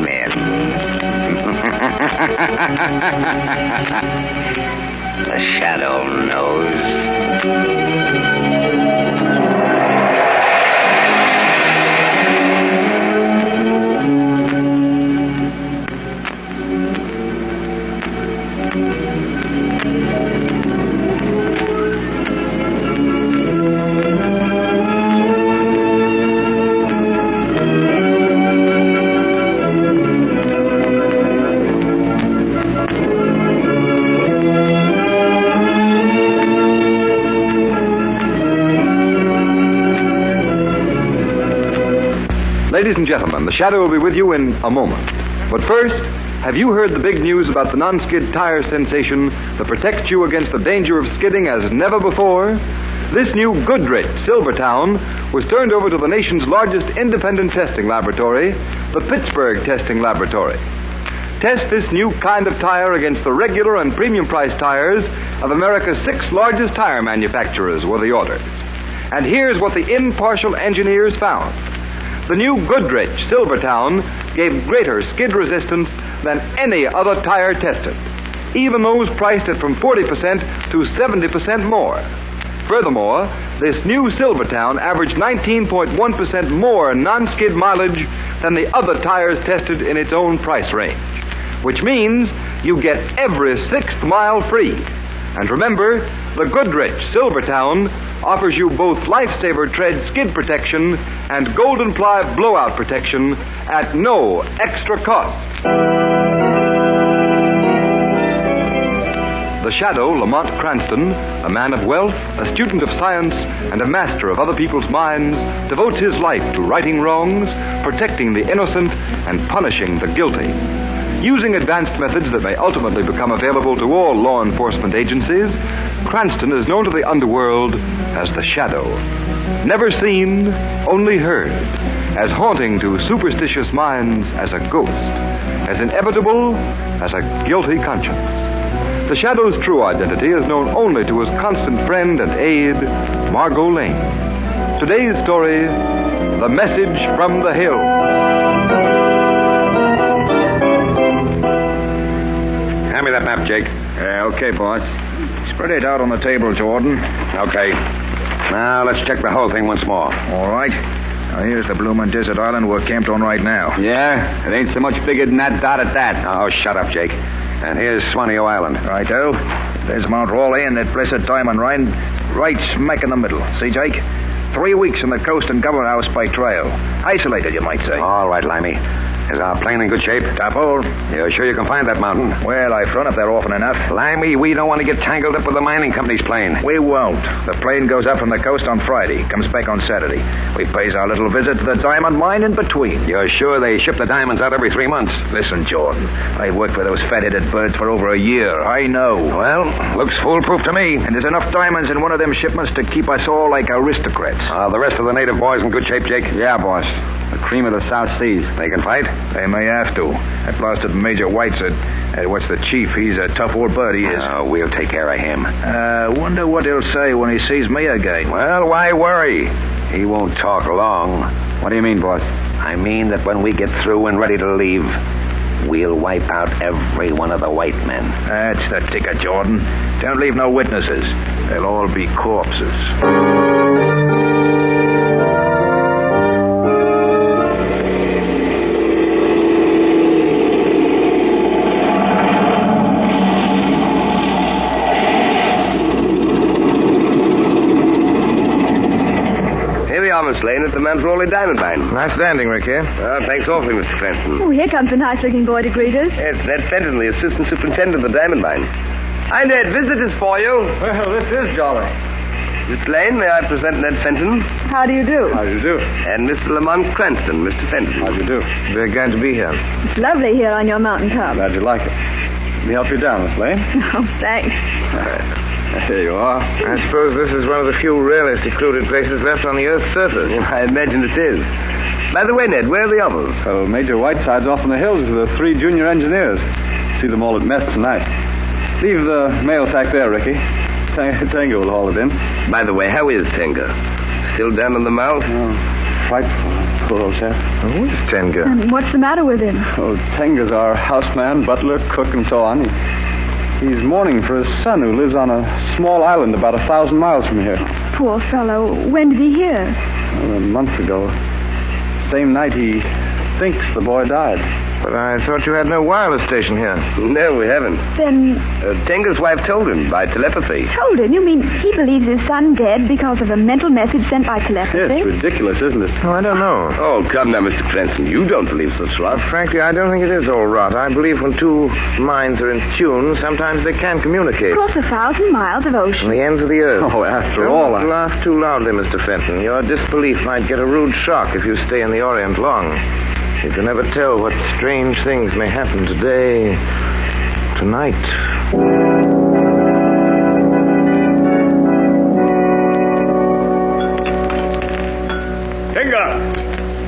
men. The shadow knows. Ladies and gentlemen, the Shadow will be with you in a moment. But first, have you heard the big news about the non-skid tire sensation that protects you against the danger of skidding as never before? This new Goodrich Silvertown was turned over to the nation's largest independent testing laboratory, the Pittsburgh Testing Laboratory. Test this new kind of tire against the regular and premium price tires of America's 6 largest tire manufacturers were the orders. And here's what the impartial engineers found. The new Goodrich Silvertown gave greater skid resistance than any other tire tested, even those priced at from 40% to 70% more. Furthermore, this new Silvertown averaged 19.1% more non-skid mileage than the other tires tested in its own price range, which means you get every 6th mile free. And remember, the Goodrich Silvertown offers you both Lifesaver Tread skid protection and Golden Ply blowout protection at no extra cost. The Shadow, Lamont Cranston, a man of wealth, a student of science, and a master of other people's minds, devotes his life to righting wrongs, protecting the innocent, and punishing the guilty. Using advanced methods that may ultimately become available to all law enforcement agencies, Cranston is known to the underworld as the Shadow. Never seen, only heard. As haunting to superstitious minds as a ghost. As inevitable as a guilty conscience. The Shadow's true identity is known only to his constant friend and aide, Margot Lane. Today's story, The Message from the Hill. Hand me that map, Jake. Okay, boss. Spread it out on the table, Jordan. Okay. Now, let's check the whole thing once more. All right. Now, here's the bloomin' desert island we're camped on right now. Yeah? It ain't so much bigger than that dot at that. Oh, shut up, Jake. And here's Swanee Island. Righto. There's Mount Raleigh and that blessed diamond line right smack in the middle. See, Jake? 3 weeks from the coast and Governor House by trail. Isolated, you might say. All right, Limey. Is our plane in good shape? Top hole. You're sure you can find that mountain? Well, I've run up there often enough. Limey, we don't want to get tangled up with the mining company's plane. We won't. The plane goes up from the coast on Friday, comes back on Saturday. We pays our little visit to the diamond mine in between. You're sure they ship the diamonds out every 3 months? Listen, Jordan, I've worked with those fat-headed birds for over a year. I know. Well, looks foolproof to me. And there's enough diamonds in one of them shipments to keep us all like aristocrats. The rest of the native boys in good shape, Jake? Yeah, boss. The cream of the South Seas. They can fight? They may have to. That blasted Major White's what's the chief? He's a tough old bird, he is. We'll take care of him. Wonder what he'll say when he sees me again. Well, why worry? He won't talk long. What do you mean, boss? I mean that when we get through and ready to leave, we'll wipe out every one of the white men. That's the ticker, Jordan. Don't leave no witnesses. They'll all be corpses. Miss Lane at the Mount Raleigh Diamond Mine. Nice landing, Rick, here. Well, thanks awfully, Mr. Cranston. Oh, here comes a nice-looking boy to greet us. It's Ned Fenton, the assistant superintendent of the Diamond Mine. Hi, Ned. Visitors for you. Well, this is jolly. Miss Lane, may I present Ned Fenton? How do you do? How do you do? And Mr. Lamont Cranston, Mr. Fenton. How do you do? We're glad to be here. It's lovely here on your mountaintop. Glad you like it. Let me help you down, Miss Lane. Oh, thanks. Here you are. I suppose this is one of the few really secluded places left on the Earth's surface. I imagine it is. By the way, Ned, where are the others? Well, Major Whiteside's off in the hills with the 3 junior engineers. See them all at mess tonight. Leave the mail sack there, Ricky. Tango will haul it in. By the way, how is Tenga? Still down in the mouth? Oh. frightful, poor old chap. Who's Tenga? And what's the matter with him? Oh, Tenga's our houseman, butler, cook, and so on. He's mourning for his son who lives on a small island about 1,000 miles from here. Poor fellow. When did he hear? A month ago. Same night he thinks the boy died. But I thought you had no wireless station here. No, we haven't. Then Tenga's wife told him by telepathy. told him? You mean he believes his son dead because of a mental message sent by telepathy? It's ridiculous, isn't it? Oh, I don't know. Oh, come now, Mr. Cranston. You don't believe such rot. Frankly, I don't think it is all rot. I believe when two minds are in tune, sometimes they can communicate. Across 1,000 miles of From ocean. the ends of the earth. Oh, after Don't all, laugh too loudly, Mr. Fenton. Your disbelief might get a rude shock if you stay in the Orient long. You can never tell what strange things may happen today, tonight.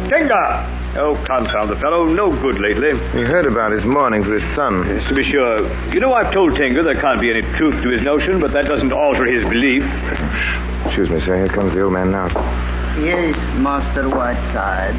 Tenga! Oh, confound the fellow. No good lately. We heard about his mourning for his son. Yes, to be sure. You know, I've told Tenga there can't be any truth to his notion, but that doesn't alter his belief. Excuse me, sir. Here comes the old man now. Yes, Master Whiteside.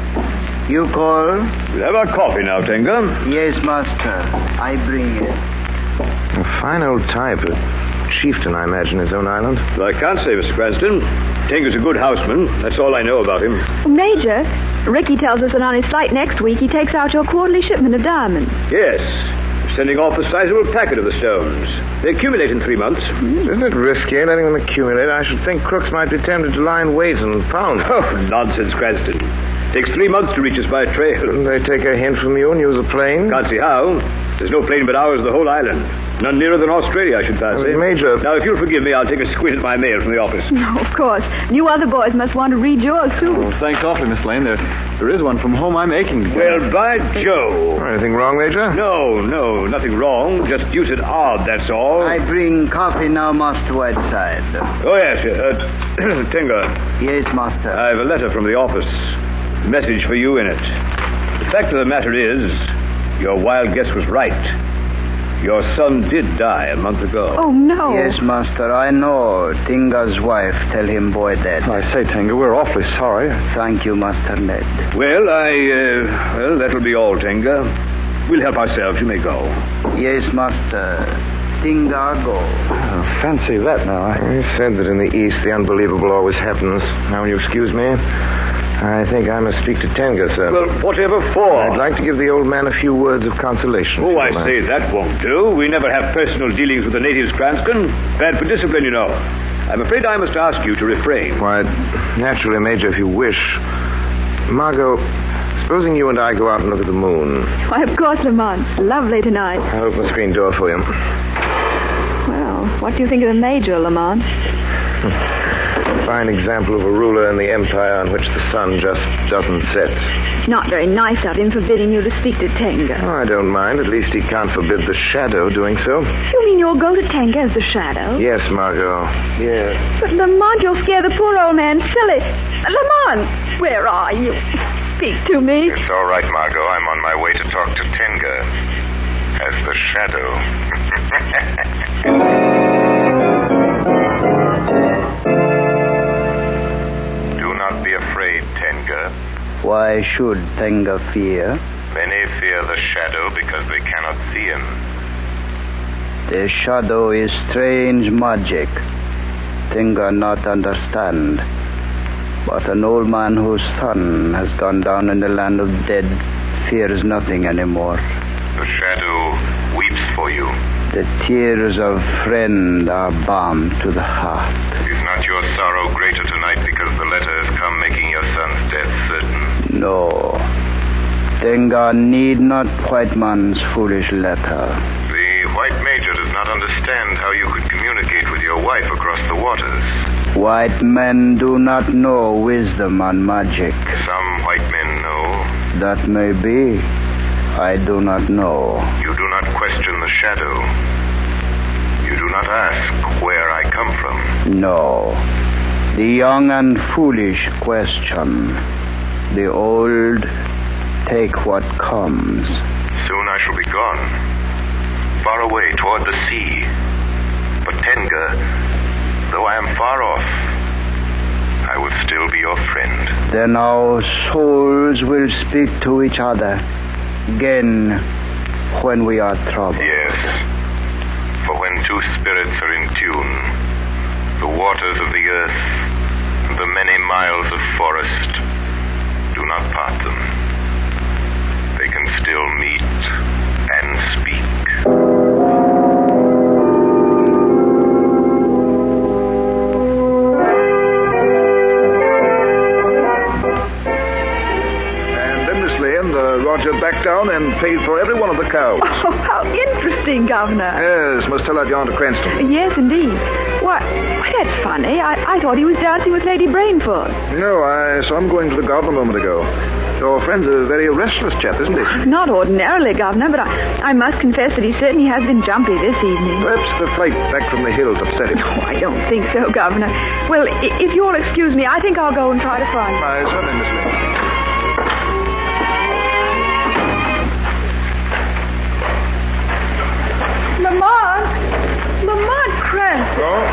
You call? We'll have our coffee now, Tenga. Yes, Master. I bring it. A fine old type. A chieftain, I imagine, his own island. Well, I can't say, Mr. Cranston. Tenga's a good houseman. That's all I know about him. Major, Ricky tells us that on his flight next week he takes out your quarterly shipment of diamonds. Yes. Sending off a sizable packet of the stones. They accumulate in 3 months. Isn't it risky letting them accumulate? I should think crooks might be tempted to lie in wait and pound. Oh, nonsense, Cranston. Takes 3 months to reach us by trail. Couldn't they take a hint from you and use a plane? Can't see how. There's no plane but ours of the whole island. None nearer than Australia, I should fancy. Major... Now, if you'll forgive me, I'll take a squint at my mail from the office. No, of course. You other boys must want to read yours, too. Oh, thanks awfully, Miss Lane. There is one from home I'm aching. Well, by Joe. Anything wrong, Major? No, nothing wrong. Just deuced odd, that's all. I bring coffee now, Master Whiteside. Oh, yes. Tenga, Yes, Master. I have a letter from the office. Message for you in it. The fact of the matter is, your wild guess was right. Your son did die a month ago. Oh, no. Yes, Master, I know. Tinga's wife tell him boy dead. I say, Tenga, we're awfully sorry. Thank you, Master Ned. Well, that'll be all, Tenga. We'll help ourselves. You may go. Yes, Master. Tinga go. Fancy that now. He said that in the East the unbelievable always happens. Now, will you excuse me? I think I must speak to Tenga, sir. Well, whatever for? I'd like to give the old man a few words of consolation. Oh, I say that won't do. We never have personal dealings with the natives, Cranston. Bad for discipline, you know. I'm afraid I must ask you to refrain. Why, naturally, Major, if you wish. Margot, supposing you and I go out and look at the moon. Why, of course, Lamont. Lovely tonight. I'll open the screen door for you. Well, what do you think of the Major, Lamont? Fine example of a ruler in the empire on which the sun just doesn't set. It's not very nice of him forbidding you to speak to Tenga. Oh, I don't mind. At least he can't forbid the shadow doing so. You mean you'll go to Tenga as the shadow? Yes, Margot. Yes. But, Lamont, you'll scare the poor old man silly. Lamont, where are you? Speak to me. It's all right, Margot. I'm on my way to talk to Tenga as the shadow. Do not be afraid, Tenga. Why should Tenga fear? Many fear the shadow because they cannot see him. The shadow is strange magic. Tenga not understand. But an old man whose son has gone down in the land of dead fears nothing anymore. The shadow weeps for you. The tears of friend are balm to the heart. Is not your sorrow greater tonight because the letter has come making your son's death certain? No. Tenga need not white man's foolish letter. The white major does not understand how you could communicate with your wife across the waters. White men do not know wisdom and magic. Some white men know. That may be. I do not know. You do not question the shadow. You do not ask where I come from. No. The young and foolish question. The old take what comes. Soon I shall be gone. Far away toward the sea. But Tenga, though I am far off, I will still be your friend. Then our souls will speak to each other again when we are troubled. Yes. For when two spirits are in tune, the waters of the earth and the many miles of forest do not part them. They can still meet and speak. Roger backed down and paid for every one of the cows. Oh, how interesting, Governor. Yes, must tell that yarn to Cranston. Yes, indeed. Why, that's funny. I thought he was dancing with Lady Brainford. No, I saw him going to the garden a moment ago. Your friend's a very restless chap, isn't he? Not ordinarily, Governor, but I must confess that he certainly has been jumpy this evening. Perhaps the flight back from the hills upset him. Oh, I don't think so, Governor. Well, if you'll excuse me, I think I'll go and try to find him. I certainly, Miss Lee. Lamont Cranston. Oh?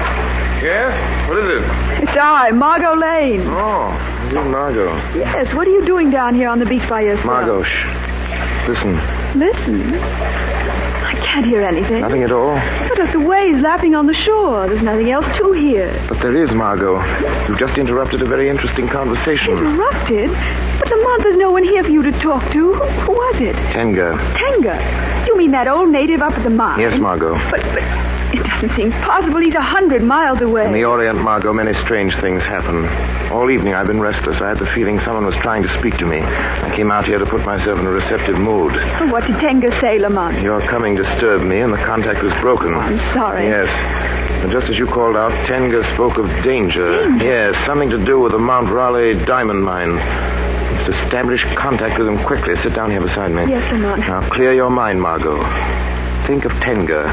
Yes? What is it? It's I, Margot Lane. Oh, you, Margot. Yes, what are you doing down here on the beach by yourself? Margot, shh. Listen. Listen? I can't hear anything. Nothing at all? But it's the waves lapping on the shore. There's nothing else to hear. But there is, Margot. You've just interrupted a very interesting conversation. Interrupted? But Lamont, there's no one here for you to talk to. Who was it? Tenga. Tenga? You mean that old native up at the mine? Yes, Margot. But it doesn't seem possible. He's 100 miles away. In the Orient, Margot, many strange things happen. All evening I've been restless. I had the feeling someone was trying to speak to me. I came out here to put myself in a receptive mood. Well, what did Tenga say, Lamont? Your coming disturbed me, and the contact was broken. Oh, I'm sorry. Yes. And just as you called out, Tenga spoke of danger. Danger? Yes, something to do with the Mount Raleigh diamond mine. Let's establish contact with him quickly. Sit down here beside me. Yes, Lamont. Now, clear your mind, Margot. Think of Tenga.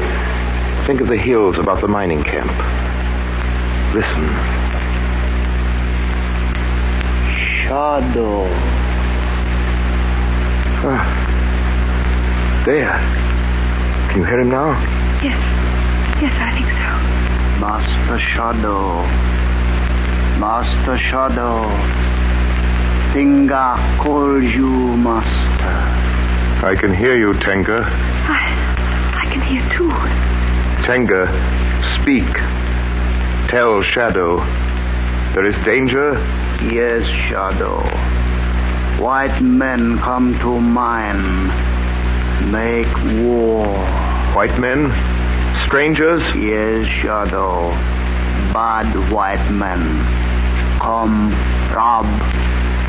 Think of the hills about the mining camp. Listen. Shadow. There. Can you hear him now? Yes. Yes, I think so. Master Shadow. Master Shadow. Tenga calls you, Master. I can hear you, Tenga. I can hear too. Tenga, speak. Tell Shadow. There is danger? Yes, Shadow. White men come to mine. Make war. White men? Strangers? Yes, Shadow. Bad white men. Come rob.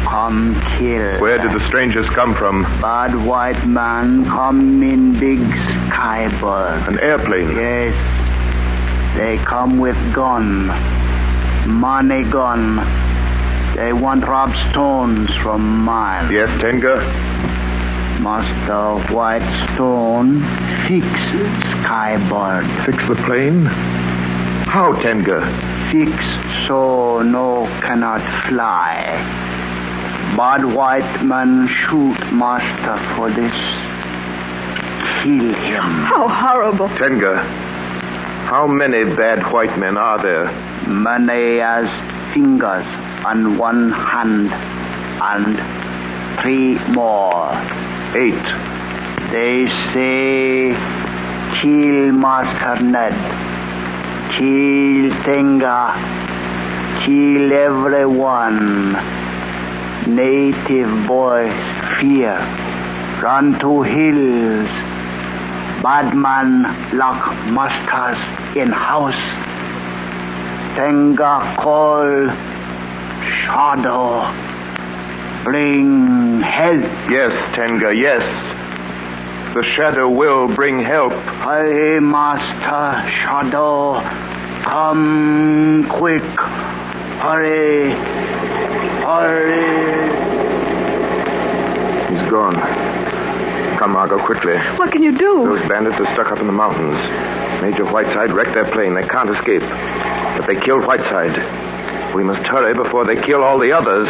Come kill. Where did the strangers come from? Bad white man come in big skybird. An airplane? Yes. They come with gun. Money gun. They want rob stones from mine. Yes, Tenga? Master White Stone, fix skybird. Fix the plane? How, Tenga? Fix so no cannot fly. Bad white man shoot master for this. Kill him. How horrible. Tenga, how many bad white men are there? Many as fingers on one hand and 3 more. 8. They say kill Master Ned. Kill Tenga. Kill everyone. Native boys fear. Run to hills. Bad man lock masters in house. Tenga call. Shadow. Bring help. Yes, Tenga, yes. The Shadow will bring help. Hey, Master Shadow. Come quick. Hurry. Hurry. He's gone. Come, Margot, quickly. What can you do? Those bandits are stuck up in the mountains. Major Whiteside wrecked their plane. They can't escape. But they killed Whiteside. We must hurry before they kill all the others.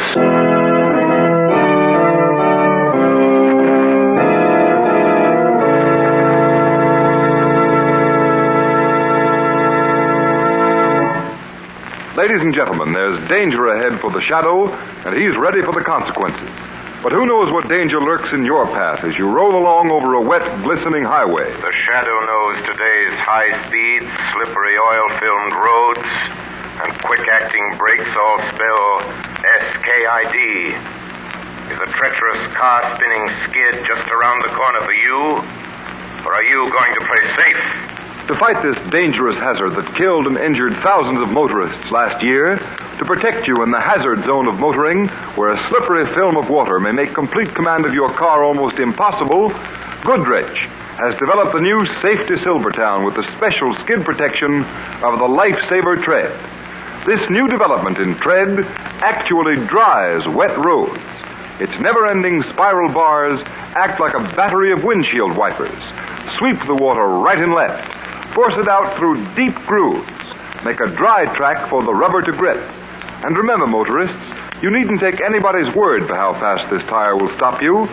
Ladies and gentlemen, there's danger ahead for the Shadow, and he's ready for the consequences. But who knows what danger lurks in your path as you roll along over a wet, glistening highway? The Shadow knows today's high-speed, slippery, oil-filmed roads and quick-acting brakes all spell SKID. Is a treacherous car-spinning skid just around the corner for you? Or are you going to play safe? To fight this dangerous hazard that killed and injured thousands of motorists last year, to protect you in the hazard zone of motoring, where a slippery film of water may make complete command of your car almost impossible, Goodrich has developed the new Safety Silvertown with the special skid protection of the Lifesaver Tread. This new development in tread actually dries wet roads. Its never-ending spiral bars act like a battery of windshield wipers. Sweep the water right and left. Force it out through deep grooves. Make a dry track for the rubber to grip. And remember, motorists, you needn't take anybody's word for how fast this tire will stop you.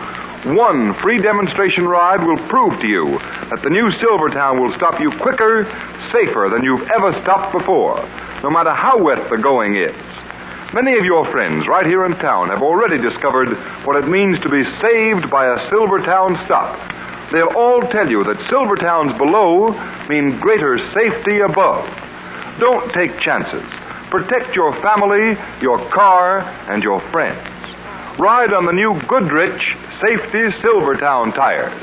One free demonstration ride will prove to you that the new Silvertown will stop you quicker, safer than you've ever stopped before, no matter how wet the going is. Many of your friends right here in town have already discovered what it means to be saved by a Silvertown stop. They'll all tell you that Silvertowns below mean greater safety above. Don't take chances. Protect your family, your car, and your friends. Ride on the new Goodrich Safety Silvertown tires.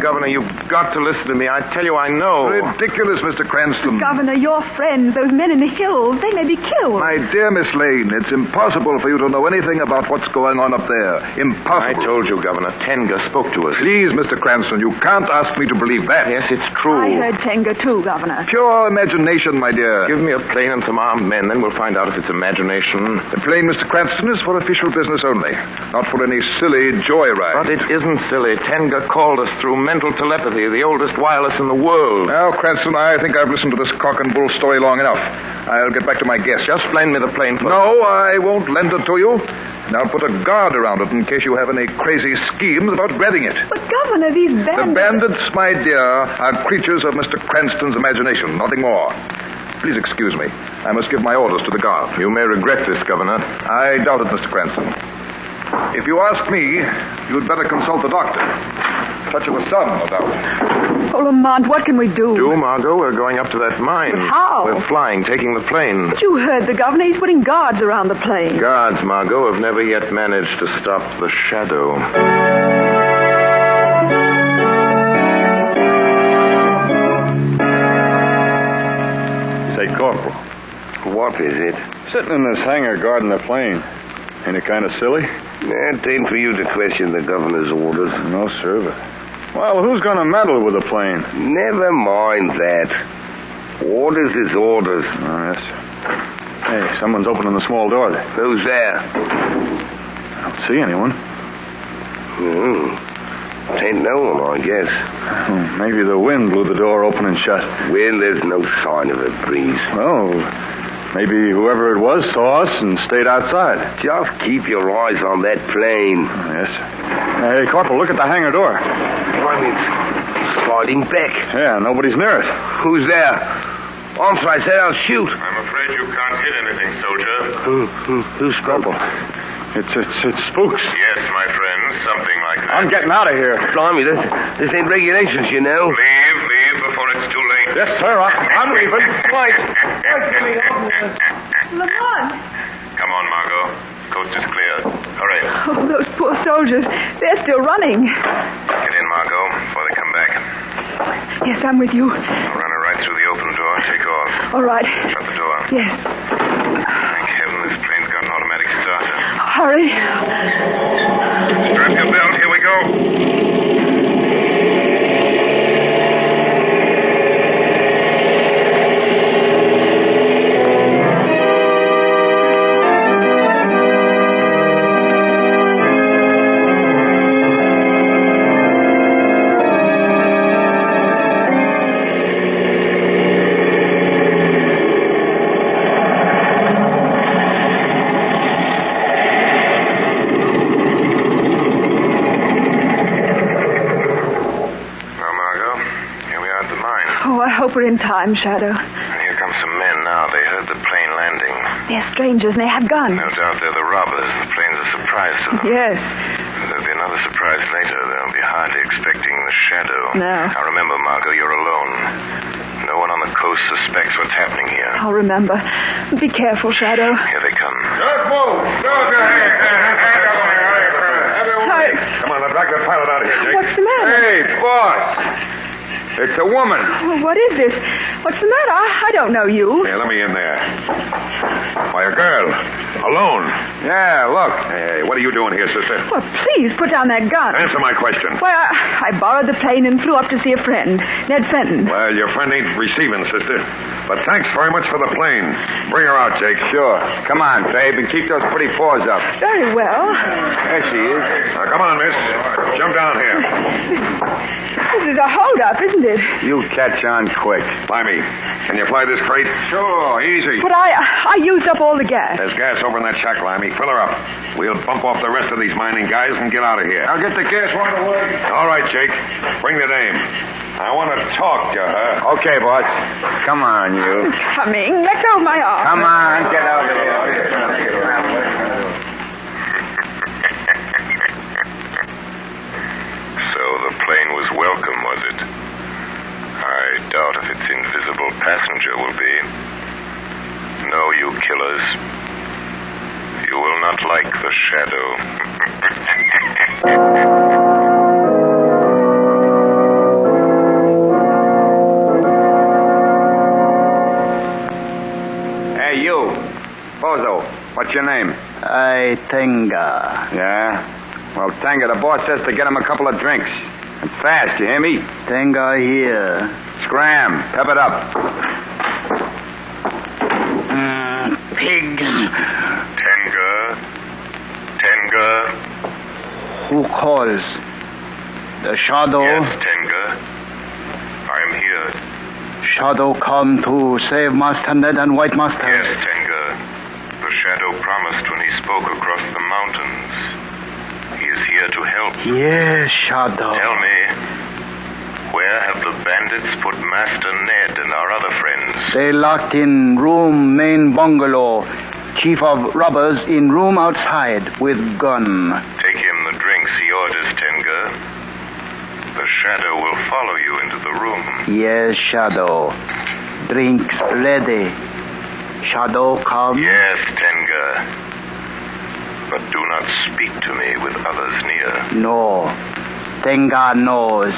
Governor, you've got to listen to me. I tell you, I know. Ridiculous, Mr. Cranston. Governor, your friends, those men in the hills, they may be killed. My dear Miss Lane, it's impossible for you to know anything about what's going on up there. Impossible. I told you, Governor. Tenga spoke to us. Please, Mr. Cranston, you can't ask me to believe that. Yes, it's true. I heard Tenga too, Governor. Pure imagination, my dear. Give me a plane and some armed men, then we'll find out if it's imagination. The plane, Mr. Cranston, is for official business only, not for any silly joyride. But it isn't silly. Tenga called us through mental telepathy, the oldest wireless in the world. Now, Cranston, I think I've listened to this cock and bull story long enough. I'll get back to my guest. Just lend me the plane first. No, I won't lend it to you. And I'll put a guard around it in case you have any crazy schemes about grabbing it. But, Governor, these bandits... The bandits, my dear, are creatures of Mr. Cranston's imagination, nothing more. Please excuse me. I must give my orders to the guard. You may regret this, Governor. I doubt it, Mr. Cranston. If you ask me, you'd better consult the doctor. Touch of a sun, no doubt. Oh, Lamont, what can we do? Margot? We're going up to that mine. But how? We're flying, taking the plane. But you heard the governor. He's putting guards around the plane. Guards, Margot, have never yet managed to stop the Shadow. Say, Corporal, What is it? sitting in this hangar guarding the plane, ain't it kind of silly? It ain't for you to question the governor's orders. No, sir, but... Well, who's going to meddle with the plane? Never mind that. Orders is orders. Oh, yes, sir. Hey, someone's opening the small door there. Who's there? I don't see anyone. Ain't no one, I guess. Oh, maybe the wind blew the door open and shut. Well, there's no sign of a breeze. Oh, maybe whoever it was saw us and stayed outside. Just keep your eyes on that plane. Oh, yes. Hey, Corporal, look at the hangar door. Why, it's sliding back. Yeah, nobody's near it. Who's there? Answer, I said I'll shoot. I'm afraid you can't hit anything, soldier. Who's Corporal, it's spooks. Yes, my friend, something like that. I'm getting out of here. Blimey, this ain't regulations, you know. Leave before it's too late. Yes, sir, I'm leaving. Lamont! Come on, Margot. Coast is clear. Hurry. Oh, those poor soldiers. They're still running. Get in, Margot, before they come back. Yes, I'm with you. I'll run her right through the open door. Take off. All right. Shut the door. Yes. Thank heaven this plane's got an automatic starter. Hurry. Strap your belt. Here we go. we're in time, Shadow. Here come some men now. They heard the plane landing. They're strangers and they have guns. No doubt they're the robbers. The plane's a surprise to them. Yes. There'll be another surprise later. They'll be hardly expecting the Shadow. No. Now remember, Margot, you're alone. No one on the coast suspects what's happening here. I'll remember. Be careful, Shadow. Here they come. Don't move! Don't go! Come on, drag that pilot out of here, Jake. What's the matter? Hey, boss! It's a woman. Well, what is this? What's the matter? I don't know you. Here, let me in there. Why, a girl. Alone. Yeah, look. Hey, what are you doing here, sister? Well, please put down that gun. Answer my question. Why, I borrowed the plane and flew up to see a friend, Ned Fenton. Well, your friend ain't receiving, sister. But thanks very much for the plane. Bring her out, Jake. Sure. Come on, babe, and keep those pretty paws up. Very well. There she is. Now, come on, miss. Jump down here. This is a hold-up, isn't it? You catch on quick. Limey, can you fly this crate? Sure, easy. But I used up all the gas. There's gas over in that shack, Limey. Fill her up. We'll bump off the rest of these mining guys and get out of here. I'll get the gas right away. All right, Jake. Bring the dame. I want to talk to her. Okay, boss. Come on, you. Coming. Let go of my arm. Come on, get out of here. So the plane was welcome, was it? I doubt if its invisible passenger will be. No, you killers. You will not like the Shadow. Hey, you. Bozo, what's your name? Tenga. Yeah? Well, Tenga, the boss says to get him a couple of drinks. And fast, you hear me? Tenga here. Scram. Pep it up. Pigs. Tenga. Who calls? The Shadow? Yes, Tenga. I am here. Shadow come to save Master Ned and White Master? Yes, Tenga. The Shadow promised when he spoke across the mountains. He is here to help. Yes, Shadow. Tell me, where have the bandits put Master Ned and our other friends? They locked in room main bungalow. Chief of robbers in room outside with gun. Take him the drinks he orders, Tenga. The Shadow will follow you into the room. Yes, Shadow. Drinks ready. Shadow come? Yes, Tenga. But do not speak to me with others near. No. Tenga knows.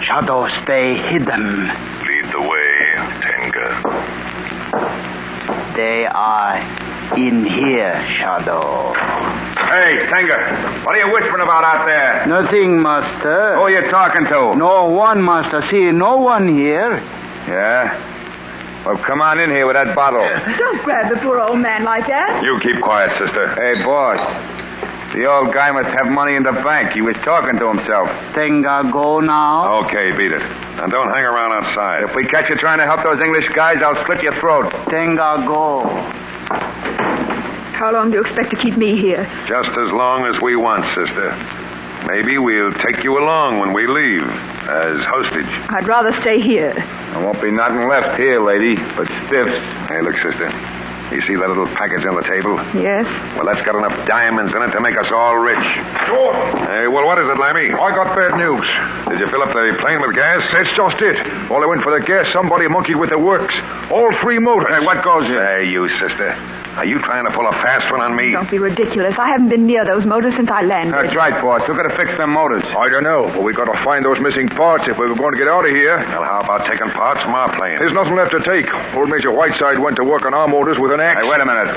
Shadow stay hidden. Lead the way, Tenga. They are in here, Shadow. Hey, Tenga, what are you whispering about out there? Nothing, Master. Who are you talking to? No one, Master. See, no one here. Yeah? Well, come on in here with that bottle. Don't grab the poor old man like that. You keep quiet, sister. Hey, boss. The old guy must have money in the bank. He was talking to himself. Tenga go now. Okay, beat it. Now don't hang around outside. If we catch you trying to help those English guys, I'll slit your throat. Tenga go. How long do you expect to keep me here? Just as long as we want, sister. Maybe we'll take you along when we leave, as hostage. I'd rather stay here. There won't be nothing left here, lady, but stiffs. Hey, look, sister. You see that little package on the table? Yes? Well, that's got enough diamonds in it to make us all rich. Sure. Hey, well, what is it, Lammy? I got bad news. Did you fill up the plane with gas? That's just it. While I went for the gas, somebody monkeyed with the works. All three motors. Hey, what goes in? Hey, you, sister. Are you trying to pull a fast one on me? Don't be ridiculous. I haven't been near those motors since I landed. That's right, boss. We're going to fix them motors. I don't know, but we got to find those missing parts if we were going to get out of here. Well, how about taking parts from our plane? There's nothing left to take. Old Major Whiteside went to work on our motors with an axe. Hey, wait a minute.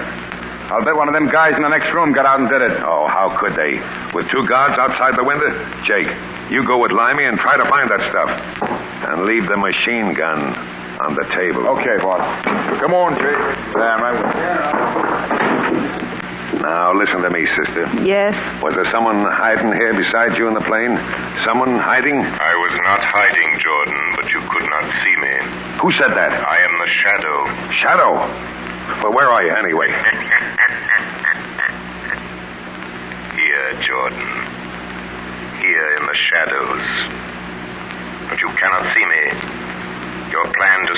I'll bet one of them guys in the next room got out and did it. Oh, how could they? With two guards outside the window? Jake, you go with Limey and try to find that stuff. And leave the machine gun on the table. Okay, boss. Come on, Jake. Yeah, right with Now, listen to me, sister. Yes? Was there someone hiding here beside you in the plane? Someone hiding? I was not hiding, Jordan, but you could not see me. Who said that? I am the Shadow. Shadow? Well, where are you, anyway? Here, Jordan. Here in the shadows. But you cannot see me. Your plan to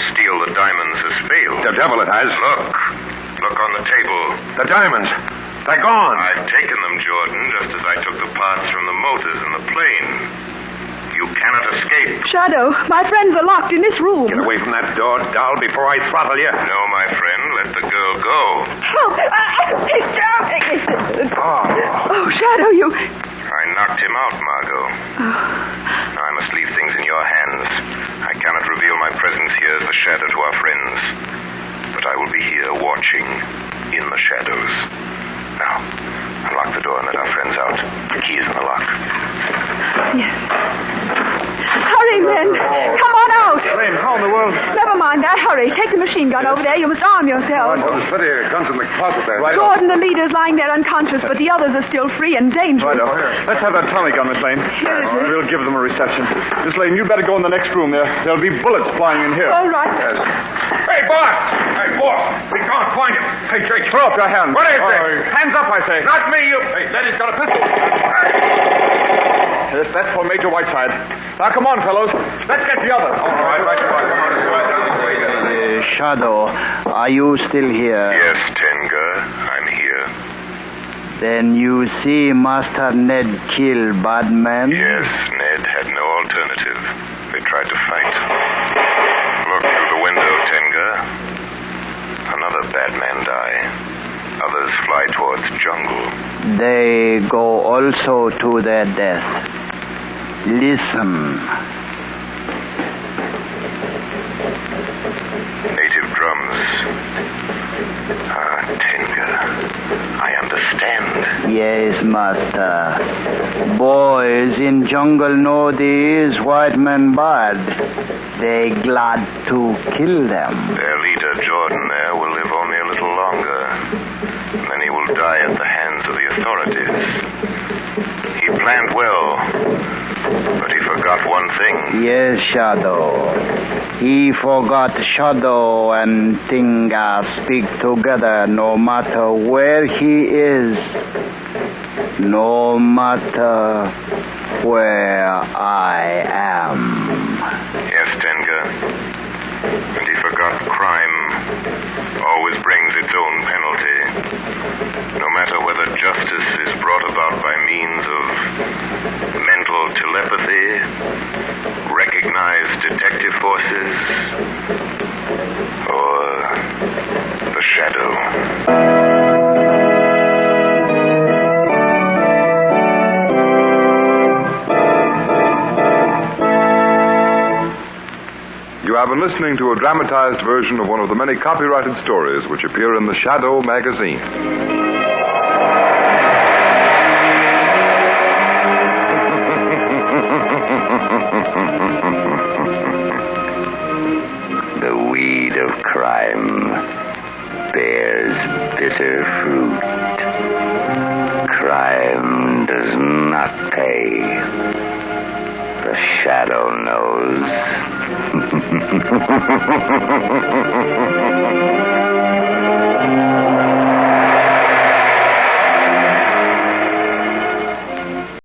The diamonds. They're gone. I've taken them, Jordan, just as I took the parts from the motors in the plane. You cannot escape. Shadow, my friends are locked in this room. Get away from that door, doll, before I throttle you. No, my friend, let the girl go. Oh, Shadow, you... I knocked him out, Margot. I must leave things in your hands. I cannot reveal my presence here as the shadow to our friends. But I will be here watching in the shadows. Now, unlock the door and let our friends out. The key is in the lock. Yes. Hurry, men. Come on out. Lane, how in the world? Never mind that. Hurry. Take the machine gun over there. You must arm yourself. There's plenty of guns in the closet there. Right. Jordan, the leader's lying there unconscious, but the others are still free and dangerous. Right. Let's have that Tommy gun, Miss Lane. Here it is. We'll give them a reception. Miss Lane, you'd better go in the next room there. There'll be bullets flying in here. All right. Yes. Hey, boss! Hey, boss! We can't find him. Hey, Jake. Throw up your hands. What is it? Hands up, I say. Not me, you... Hey, Daddy's got a pistol. Yes, that's for Major Whiteside. Now, come on, fellows. Let's get the others. All right. Come on. Shadow, are you still here? Yes, Tenga, I'm here. Then you see Master Ned kill bad man? Yes, Ned had no alternative. They tried to fight. Look through the window, Tenga. Another bad man die. Others fly towards jungle. They go also to their death. Listen. Native drums. Tenga. I understand. Yes, Master. Boys in jungle know these white men bad. They glad to kill them. Their leader, Jordan, there, will live only a little longer. Then he will die at the hands of the authorities. He planned well, but he forgot one thing. Yes, Shadow. He forgot Shadow and Tinga speak together no matter where he is, no matter where I am. Yes, Tenga. And he forgot crime always brings its own penalty. No matter whether justice is brought about by means of mental telepathy, recognized detective forces, or the shadow. You have been listening to a dramatized version of one of the many copyrighted stories which appear in the Shadow magazine. The weed of crime bears bitter fruit. Crime does not pay. The shadow knows.